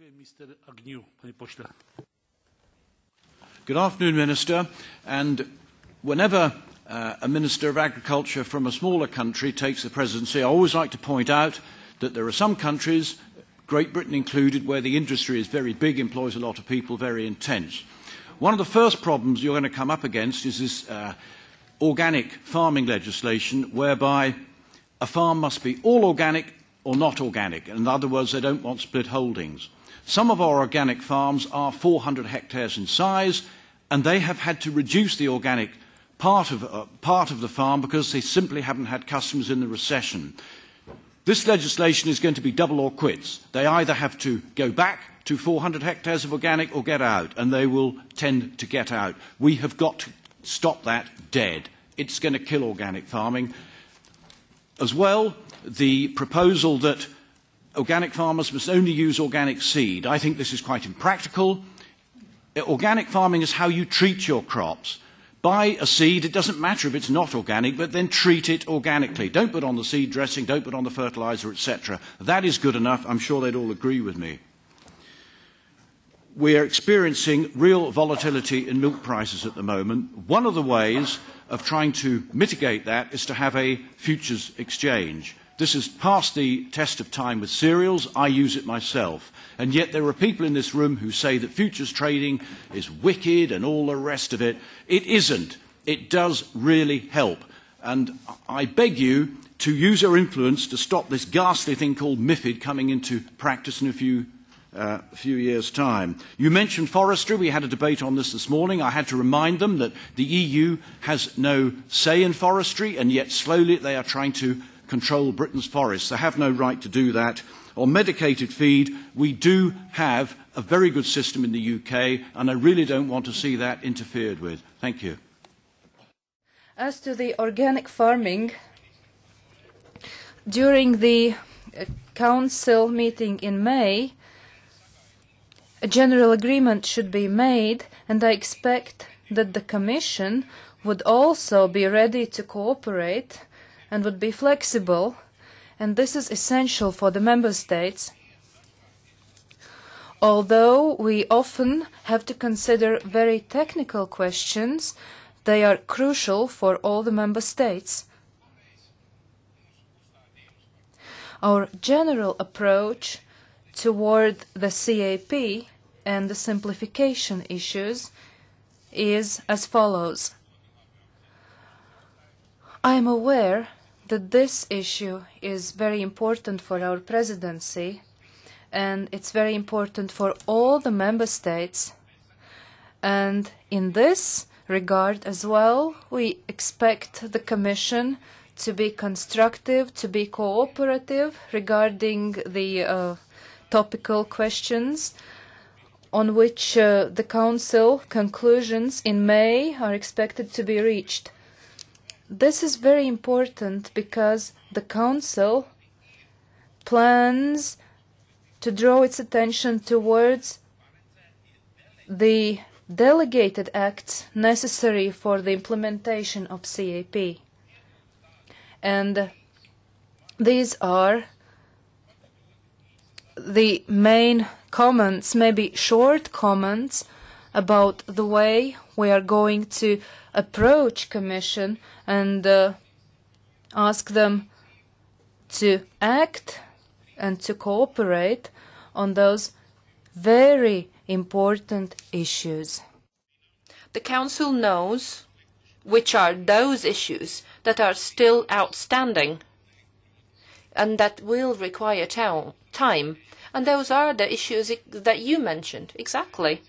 Mr. Agnew, panie pośle. Good afternoon, Minister. And whenever a Minister of Agriculture from a smaller country takes the presidency, I always like to point out that there are some countries, Great Britain included, where the industry is very big, employs a lot of people, very intense. One of the first problems you're going to come up against is this organic farming legislation, whereby a farm must be all organic or not organic. In other words, they don't want split holdings. Some of our organic farms are 400 hectares in size, and they have had to reduce the organic part of the farm because they simply haven't had customers in the recession. This legislation is going to be double or quits. They either have to go back to 400 hectares of organic or get out, and they will tend to get out. We have got to stop that dead. It's going to kill organic farming. As well, the proposal that organic farmers must only use organic seed, I think this is quite impractical. Organic farming is how you treat your crops. Buy a seed, it doesn't matter if it's not organic, but then treat it organically. Don't put on the seed dressing, don't put on the fertilizer, etc. That is good enough. I'm sure they'd all agree with me. We are experiencing real volatility in milk prices at the moment. One of the ways of trying to mitigate that is to have a futures exchange. This has passed the test of time with cereals. I use it myself. And yet there are people in this room who say that futures trading is wicked and all the rest of it. It isn't. It does really help. And I beg you to use your influence to stop this ghastly thing called MiFID coming into practice in a few years' time. You mentioned forestry. We had a debate on this morning. I had to remind them that the EU has no say in forestry, and yet slowly they are trying to control Britain's forests. They have no right to do that. On medicated feed, we do have a very good system in the UK, and I really don't want to see that interfered with. Thank you. As to the organic farming, during the Council meeting in May, a general agreement should be made, and I expect that the Commission would also be ready to cooperate and would be flexible, and this is essential for the Member States. Although we often have to consider very technical questions, they are crucial for all the Member States. Our general approach toward the CAP and the simplification issues is as follows. I am aware that this issue is very important for our presidency, and it's very important for all the Member States. And in this regard as well, we expect the Commission to be constructive, to be cooperative regarding the topical questions on which the Council conclusions in May are expected to be reached. This is very important because the Council plans to draw its attention towards the delegated acts necessary for the implementation of CAP. And these are the main comments, maybe short comments, about the way we are going to approach Commission and ask them to act and to cooperate on those very important issues. The Council knows which are those issues that are still outstanding and that will require time. And those are the issues that you mentioned. Exactly.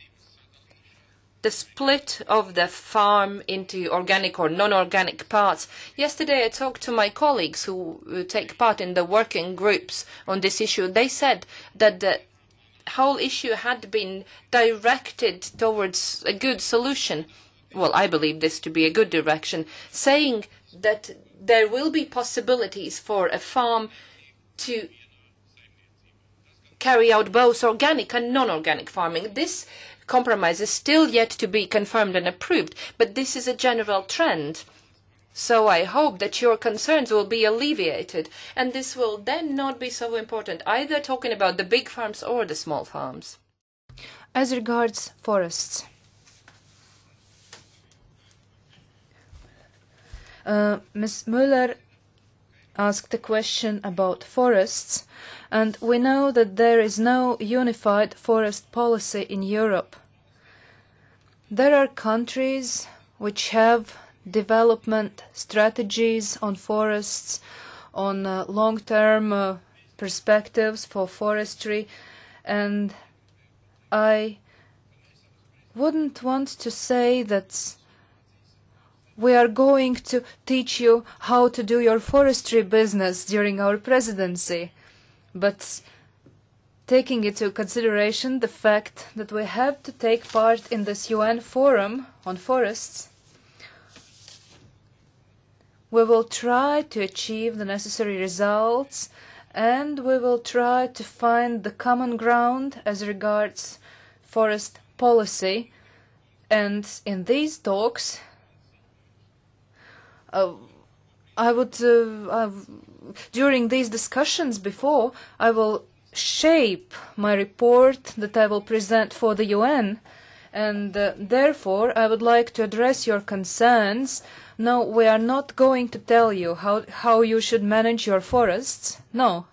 The split of the farm into organic or non-organic parts. Yesterday I talked to my colleagues who take part in the working groups on this issue. They said that the whole issue had been directed towards a good solution. Well, I believe this to be a good direction, saying that there will be possibilities for a farm to carry out both organic and non-organic farming. This compromise is still yet to be confirmed and approved, but this is a general trend. So I hope that your concerns will be alleviated, and this will then not be so important, either talking about the big farms or the small farms. As regards forests, Ms. Müller asked a question about forests, and we know that there is no unified forest policy in Europe. There are countries which have development strategies on forests, on long-term perspectives for forestry, and I wouldn't want to say that we are going to teach you how to do your forestry business during our presidency, but taking into consideration the fact that we have to take part in this UN forum on forests, we will try to achieve the necessary results, and we will try to find the common ground as regards forest policy. And in these talks, during these discussions before, I will shape my report that I will present for the UN, and therefore I would like to address your concerns. No, we are not going to tell you how you should manage your forests. No,